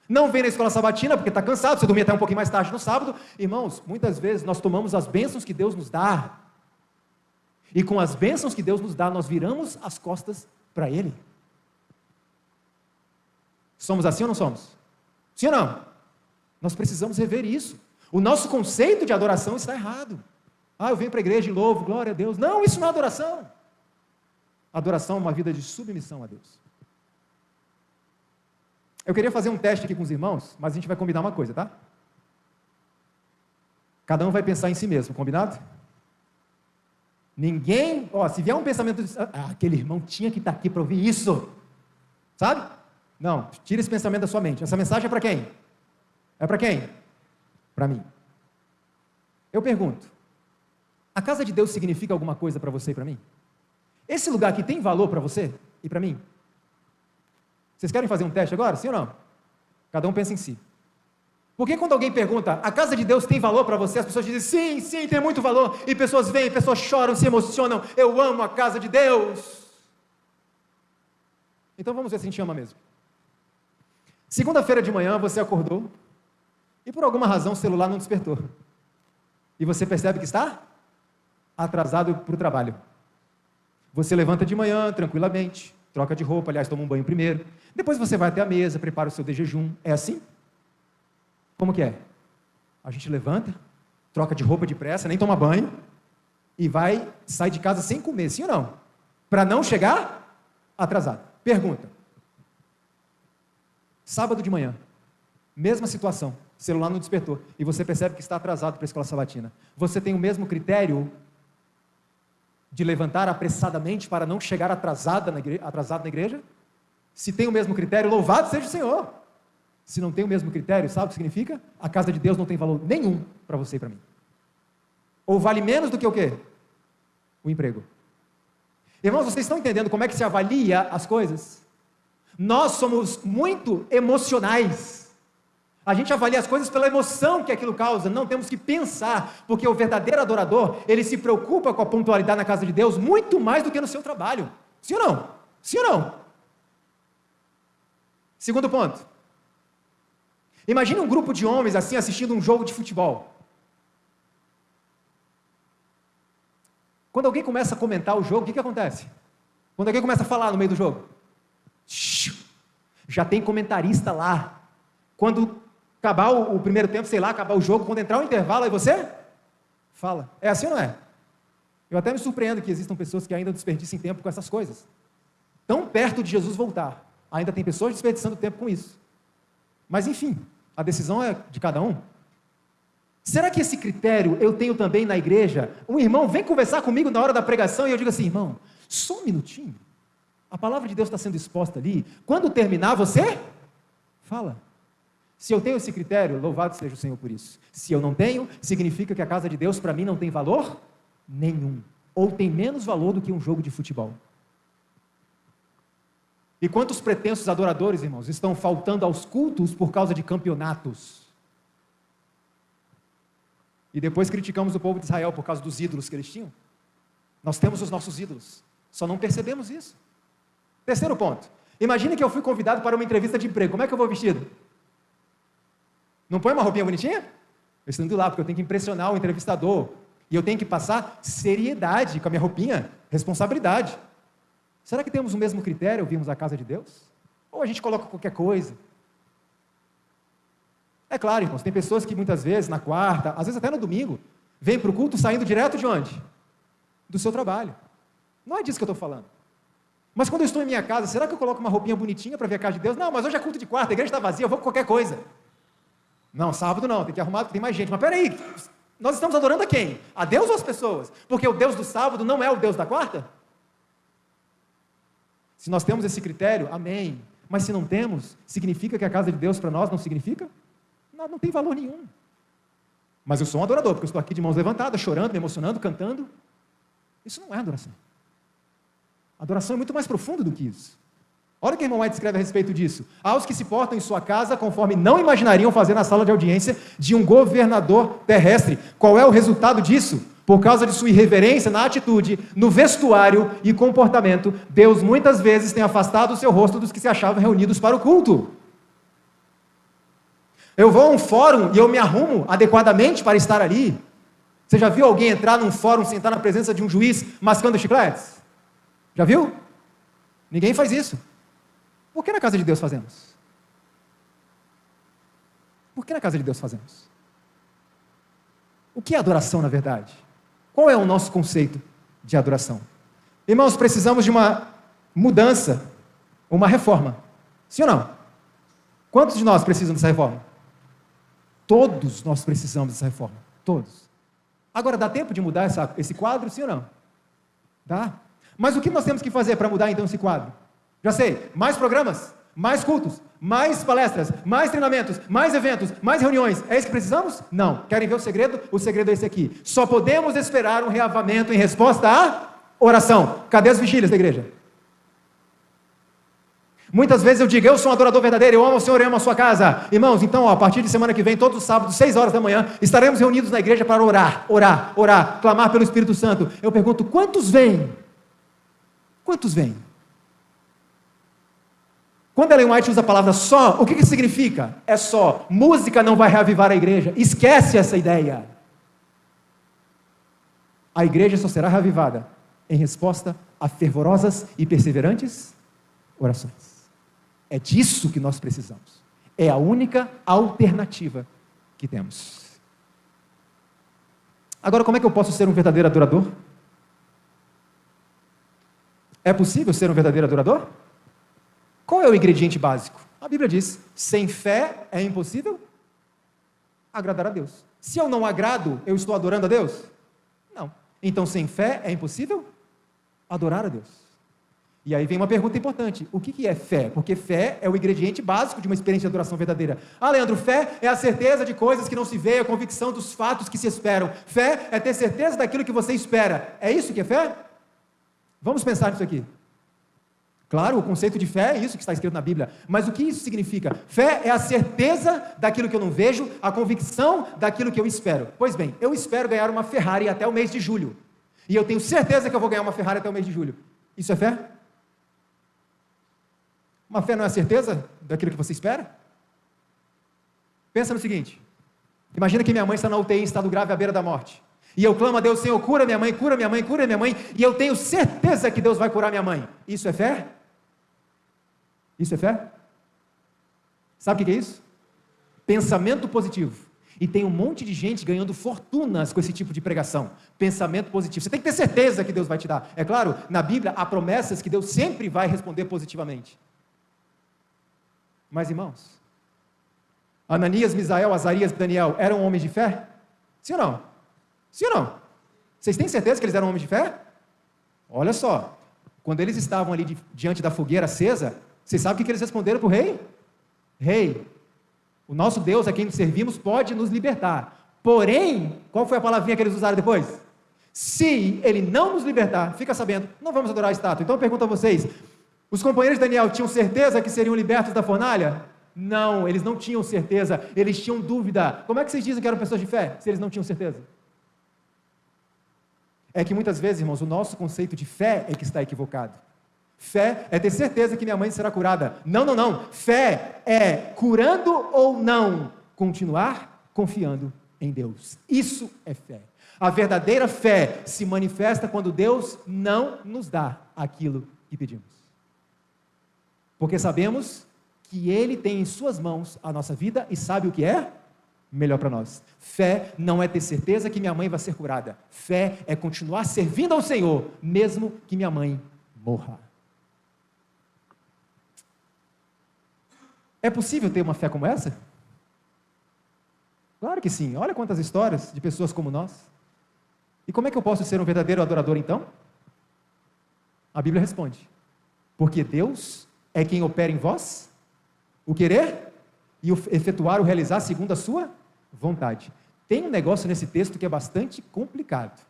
não vem na escola sabatina, porque está cansado, você dormia até um pouquinho mais tarde no sábado. Irmãos, muitas vezes nós tomamos as bênçãos que Deus nos dá, e com as bênçãos que Deus nos dá, nós viramos as costas para Ele. Somos assim ou não somos? Sim ou não? Nós precisamos rever isso. O nosso conceito de adoração está errado. Eu venho para a igreja e louvo, glória a Deus. Não, isso não é adoração. Adoração é uma vida de submissão a Deus. Eu queria fazer um teste aqui com os irmãos, mas a gente vai combinar uma coisa, tá? Cada um vai pensar em si mesmo, combinado? Ninguém, se vier um pensamento, aquele irmão tinha que estar aqui para ouvir isso, sabe? Não, tira esse pensamento da sua mente. Essa mensagem é para quem? É para quem? Para mim. Eu pergunto, a casa de Deus significa alguma coisa para você e para mim? Esse lugar aqui tem valor para você e para mim? Vocês querem fazer um teste agora, sim ou não? Cada um pensa em si. Porque quando alguém pergunta, a casa de Deus tem valor para você? As pessoas dizem, sim, tem muito valor. E pessoas vêm, pessoas choram, se emocionam. Eu amo a casa de Deus. Então vamos ver se a gente ama mesmo. Segunda-feira de manhã você acordou e por alguma razão o celular não despertou. E você percebe que está atrasado para o trabalho. Você levanta de manhã tranquilamente, troca de roupa, aliás, toma um banho primeiro. Depois você vai até a mesa, prepara o seu de jejum. É assim? Como que é? A gente levanta, troca de roupa depressa, nem toma banho e sai de casa sem comer, sim ou não? Para não chegar atrasado. Pergunta. Sábado de manhã, mesma situação, celular não despertou, e você percebe que está atrasado para a escola sabatina. Você tem o mesmo critério de levantar apressadamente para não chegar atrasado na igreja? Se tem o mesmo critério, louvado seja o Senhor. Se não tem o mesmo critério, sabe o que significa? A casa de Deus não tem valor nenhum para você e para mim. Ou vale menos do que o quê? O emprego. Irmãos, vocês estão entendendo como é que se avalia as coisas? Nós somos muito emocionais. A gente avalia as coisas pela emoção que aquilo causa. Não temos que pensar, porque o verdadeiro adorador, ele se preocupa com a pontualidade na casa de Deus muito mais do que no seu trabalho. Sim ou não? Sim ou não? Segundo ponto. Imagine um grupo de homens assim assistindo um jogo de futebol. Quando alguém começa a comentar o jogo, o que acontece? Quando alguém começa a falar no meio do jogo, já tem comentarista lá. Quando acabar o primeiro tempo, sei lá, acabar o jogo, quando entrar o intervalo, aí você fala. É assim ou não é? Eu até me surpreendo que existam pessoas que ainda desperdicem tempo com essas coisas. Tão perto de Jesus voltar, ainda tem pessoas desperdiçando tempo com isso. Mas enfim, a decisão é de cada um. Será que esse critério eu tenho também na igreja? Um irmão vem conversar comigo na hora da pregação e eu digo assim, irmão, só um minutinho. A palavra de Deus está sendo exposta ali. Quando terminar, você fala. Se eu tenho esse critério, louvado seja o Senhor por isso. Se eu não tenho, significa que a casa de Deus para mim não tem valor nenhum. Ou tem menos valor do que um jogo de futebol. E quantos pretensos adoradores, irmãos, estão faltando aos cultos por causa de campeonatos? E depois criticamos o povo de Israel por causa dos ídolos que eles tinham. Nós temos os nossos ídolos, só não percebemos isso. Terceiro ponto. Imagine que eu fui convidado para uma entrevista de emprego. Como é que eu vou vestido? Não põe uma roupinha bonitinha? Eu estou indo lá porque eu tenho que impressionar o entrevistador. E eu tenho que passar seriedade com a minha roupinha, responsabilidade. Será que temos o mesmo critério ao virmos à casa de Deus? Ou a gente coloca qualquer coisa? É claro, irmãos, tem pessoas que muitas vezes, na quarta, às vezes até no domingo, vêm para o culto saindo direto de onde? Do seu trabalho. Não é disso que eu estou falando. Mas quando eu estou em minha casa, será que eu coloco uma roupinha bonitinha para ver a casa de Deus? Não, mas hoje é culto de quarta, a igreja está vazia, eu vou com qualquer coisa. Não, sábado não, tem que arrumar porque tem mais gente. Mas peraí, nós estamos adorando a quem? A Deus ou as pessoas? Porque o Deus do sábado não é o Deus da quarta? Se nós temos esse critério, amém. Mas se não temos, significa que a casa de Deus para nós não significa? Não tem valor nenhum. Mas eu sou um adorador, porque eu estou aqui de mãos levantadas, chorando, me emocionando, cantando. Isso não é adoração. Adoração é muito mais profundo do que isso. Olha o que o irmão White escreve a respeito disso. Aos que se portam em sua casa conforme não imaginariam fazer na sala de audiência de um governador terrestre. Qual é o resultado disso? Por causa de sua irreverência na atitude, no vestuário e comportamento, Deus muitas vezes tem afastado o seu rosto dos que se achavam reunidos para o culto. Eu vou a um fórum e eu me arrumo adequadamente para estar ali. Você já viu alguém entrar num fórum, sentar na presença de um juiz mascando chicletes? Já viu? Ninguém faz isso. Por que na casa de Deus fazemos? Por que na casa de Deus fazemos? O que é adoração, na verdade? Qual é o nosso conceito de adoração? Irmãos, precisamos de uma mudança, uma reforma. Sim ou não? Quantos de nós precisam dessa reforma? Todos nós precisamos dessa reforma. Todos. Agora, dá tempo de mudar esse quadro, sim ou não? Dá. Mas o que nós temos que fazer para mudar então esse quadro? Já sei, mais programas, mais cultos, mais palestras, mais treinamentos, mais eventos, mais reuniões. É isso que precisamos? Não. Querem ver o segredo? O segredo é esse aqui. Só podemos esperar um reavamento em resposta à oração. Cadê as vigílias da igreja? Muitas vezes eu digo, eu sou um adorador verdadeiro, eu amo o Senhor, eu amo a sua casa. Irmãos, então, a partir de semana que vem, todos os sábados, 6 horas da manhã, estaremos reunidos na igreja para orar, clamar pelo Espírito Santo. Eu pergunto, quantos vêm? Quantos vêm? Quando Ellen White usa a palavra só, o que significa? É só. Música não vai reavivar a igreja. Esquece essa ideia. A igreja só será reavivada em resposta a fervorosas e perseverantes orações. É disso que nós precisamos. É a única alternativa que temos. Agora, como é que eu posso ser um verdadeiro adorador? É possível ser um verdadeiro adorador? Qual é o ingrediente básico? A Bíblia diz, sem fé é impossível agradar a Deus. Se eu não agrado, eu estou adorando a Deus? Não. Então, sem fé é impossível adorar a Deus. E aí vem uma pergunta importante, o que é fé? Porque fé é o ingrediente básico de uma experiência de adoração verdadeira. Ah, Leandro, fé é a certeza de coisas que não se vê, a convicção dos fatos que se esperam. Fé é ter certeza daquilo que você espera. É isso que é fé? Vamos pensar nisso aqui. Claro, o conceito de fé é isso que está escrito na Bíblia, mas o que isso significa? Fé é a certeza daquilo que eu não vejo, a convicção daquilo que eu espero. Pois bem, eu espero ganhar uma Ferrari até o mês de julho, e eu tenho certeza que eu vou ganhar uma Ferrari até o mês de julho. Isso é fé? Uma fé não é a certeza daquilo que você espera? Pensa no seguinte, imagina que minha mãe está na UTI em estado grave à beira da morte, E eu clamo a Deus, Senhor, cura minha mãe, cura minha mãe, cura minha mãe, e eu tenho certeza que Deus vai curar minha mãe. Isso é fé? Isso é fé? Sabe o que é isso? Pensamento positivo. E tem um monte de gente ganhando fortunas com esse tipo de pregação. Pensamento positivo. Você tem que ter certeza que Deus vai te dar. É claro, na Bíblia há promessas que Deus sempre vai responder positivamente. Mas, irmãos, Ananias, Misael, Azarias e Daniel eram homens de fé? Sim ou não? Sim ou não? Vocês têm certeza que eles eram homens de fé? Olha só, quando eles estavam ali diante da fogueira acesa, vocês sabem o que eles responderam para o rei? Rei, o nosso Deus a quem nos servimos pode nos libertar. Porém, qual foi a palavrinha que eles usaram depois? Se ele não nos libertar, fica sabendo, não vamos adorar a estátua. Então eu pergunto a vocês, os companheiros de Daniel tinham certeza que seriam libertos da fornalha? Não, eles não tinham certeza, eles tinham dúvida. Como é que vocês dizem que eram pessoas de fé, se eles não tinham certeza? É que muitas vezes, irmãos, o nosso conceito de fé é que está equivocado. Fé é ter certeza que minha mãe será curada. Não, não, não. Fé é, curando ou não, continuar confiando em Deus. Isso é fé. A verdadeira fé se manifesta quando Deus não nos dá aquilo que pedimos. Porque sabemos que Ele tem em suas mãos a nossa vida e sabe o que é melhor para nós. Fé não é ter certeza que minha mãe vai ser curada. Fé é continuar servindo ao Senhor, mesmo que minha mãe morra. É possível ter uma fé como essa? Claro que sim. Olha quantas histórias de pessoas como nós. E como é que eu posso ser um verdadeiro adorador então? A Bíblia responde: porque Deus é quem opera em vós o querer e o efetuar, o realizar segundo a sua vontade. Tem um negócio nesse texto que é bastante complicado.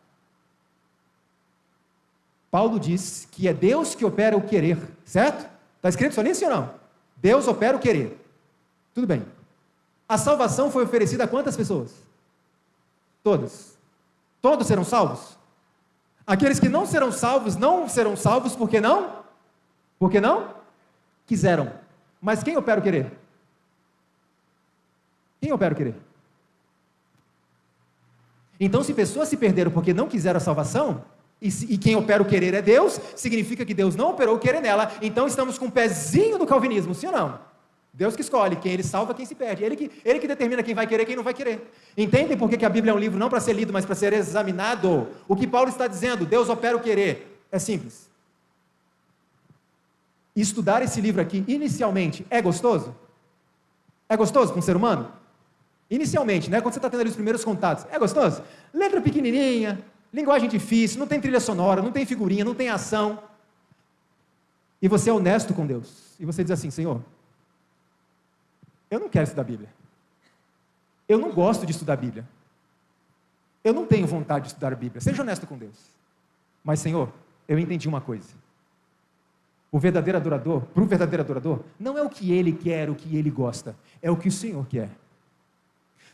Paulo diz que é Deus que opera o querer, certo? Está escrito isso ali, sim ou não? Deus opera o querer. Tudo bem. A salvação foi oferecida a quantas pessoas? Todas. Todos serão salvos? Aqueles que não serão salvos porque não? Porque não? Quiseram. Mas quem opera o querer? Quem opera o querer? Então, se pessoas se perderam porque não quiseram a salvação, e quem opera o querer é Deus, significa que Deus não operou o querer nela, então estamos com um pezinho do calvinismo, sim ou não? Deus que escolhe, quem Ele salva, quem se perde, Ele que determina quem vai querer e quem não vai querer. Entendem por que a Bíblia é um livro não para ser lido, mas para ser examinado? O que Paulo está dizendo, Deus opera o querer, é simples. Estudar esse livro aqui, inicialmente, é gostoso? É gostoso para um ser humano? Inicialmente, né? Quando você está tendo ali os primeiros contatos, é gostoso? Letra pequenininha, linguagem difícil, não tem trilha sonora, não tem figurinha, não tem ação. E você é honesto com Deus. E você diz assim: Senhor, eu não quero estudar a Bíblia. Eu não gosto de estudar a Bíblia. Eu não tenho vontade de estudar a Bíblia. Seja honesto com Deus. Mas, Senhor, eu entendi uma coisa. O verdadeiro adorador, para o verdadeiro adorador, não é o que ele quer, o que ele gosta. É o que o Senhor quer.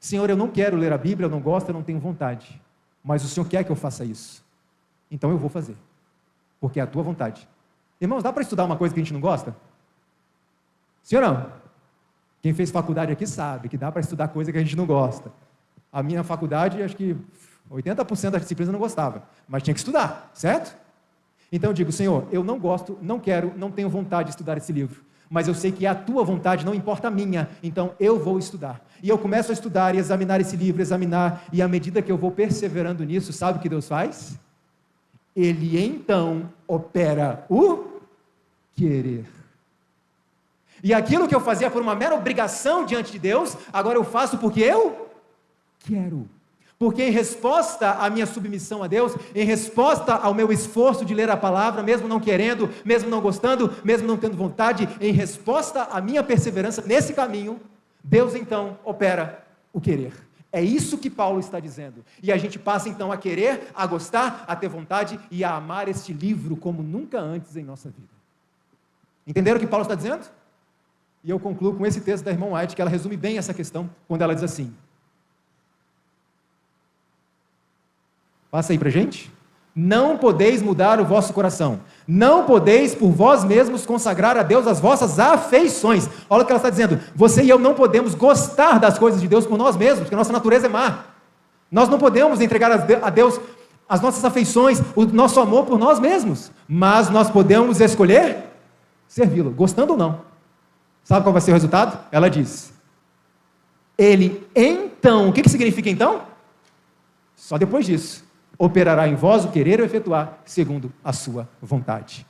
Senhor, eu não quero ler a Bíblia, eu não gosto, eu não tenho vontade. Mas o Senhor quer que eu faça isso. Então eu vou fazer. Porque é a tua vontade. Irmãos, dá para estudar uma coisa que a gente não gosta? Sim ou não? Quem fez faculdade aqui sabe que dá para estudar coisa que a gente não gosta. A minha faculdade, acho que 80% das disciplinas eu não gostava. Mas tinha que estudar, certo? Então eu digo: Senhor, eu não gosto, não quero, não tenho vontade de estudar esse livro. Mas eu sei que é a tua vontade, não importa a minha, então eu vou estudar. E eu começo a estudar e examinar esse livro, e à medida que eu vou perseverando nisso, sabe o que Deus faz? Ele então opera o querer. E aquilo que eu fazia por uma mera obrigação diante de Deus, agora eu faço porque eu quero. Porque em resposta à minha submissão a Deus, em resposta ao meu esforço de ler a palavra, mesmo não querendo, mesmo não gostando, mesmo não tendo vontade, em resposta à minha perseverança nesse caminho, Deus então opera o querer. É isso que Paulo está dizendo. E a gente passa então a querer, a gostar, a ter vontade e a amar este livro como nunca antes em nossa vida. Entenderam o que Paulo está dizendo? E eu concluo com esse texto da irmã White, que ela resume bem essa questão, quando ela diz assim: passa aí para a gente. Não podeis mudar o vosso coração. Não podeis por vós mesmos consagrar a Deus as vossas afeições. Olha o que ela está dizendo. Você e eu não podemos gostar das coisas de Deus por nós mesmos, porque a nossa natureza é má. Nós não podemos entregar a Deus as nossas afeições, o nosso amor por nós mesmos, mas nós podemos escolher servi-lo, gostando ou não. Sabe qual vai ser o resultado? Ela diz: Ele então, o que significa então? Só depois disso, operará em vós o querer ou efetuar, segundo a sua vontade.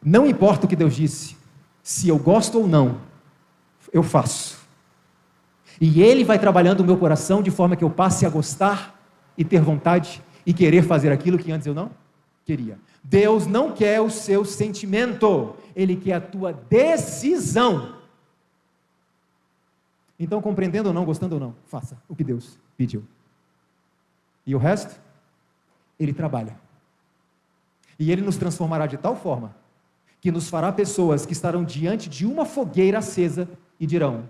Não importa o que Deus disse, se eu gosto ou não, eu faço. E Ele vai trabalhando o meu coração de forma que eu passe a gostar e ter vontade e querer fazer aquilo que antes eu não queria. Deus não quer o seu sentimento, Ele quer a tua decisão. Então, compreendendo ou não, gostando ou não, faça o que Deus pediu. E o resto, Ele trabalha. E Ele nos transformará de tal forma que nos fará pessoas que estarão diante de uma fogueira acesa e dirão: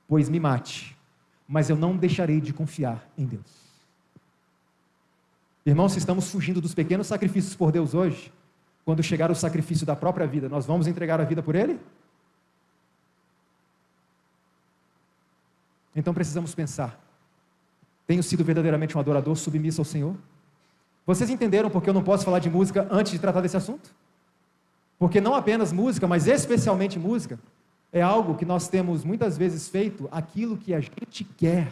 pois me mate, mas eu não deixarei de confiar em Deus. Irmãos, se estamos fugindo dos pequenos sacrifícios por Deus hoje, quando chegar o sacrifício da própria vida, nós vamos entregar a vida por Ele? Então precisamos pensar: tenho sido verdadeiramente um adorador submisso ao Senhor? Vocês entenderam porque eu não posso falar de música antes de tratar desse assunto? Porque não apenas música, mas especialmente música, é algo que nós temos muitas vezes feito aquilo que a gente quer,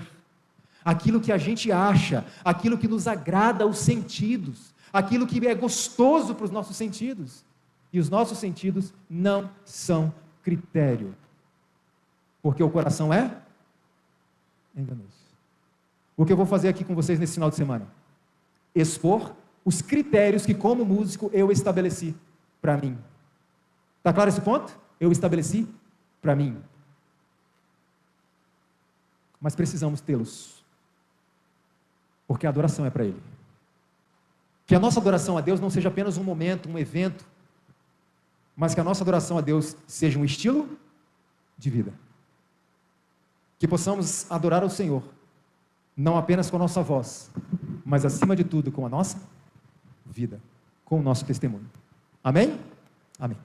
aquilo que a gente acha, aquilo que nos agrada aos sentidos, aquilo que é gostoso para os nossos sentidos. E os nossos sentidos não são critério, porque o coração é enganoso. O que eu vou fazer aqui com vocês nesse final de semana? Expor os critérios que, como músico, eu estabeleci para mim. Está claro esse ponto? Eu estabeleci para mim. Mas precisamos tê-los, porque a adoração é para Ele. Que a nossa adoração a Deus não seja apenas um momento, um evento, mas que a nossa adoração a Deus seja um estilo de vida. Que possamos adorar ao Senhor, não apenas com a nossa voz, mas acima de tudo com a nossa vida, com o nosso testemunho. Amém? Amém.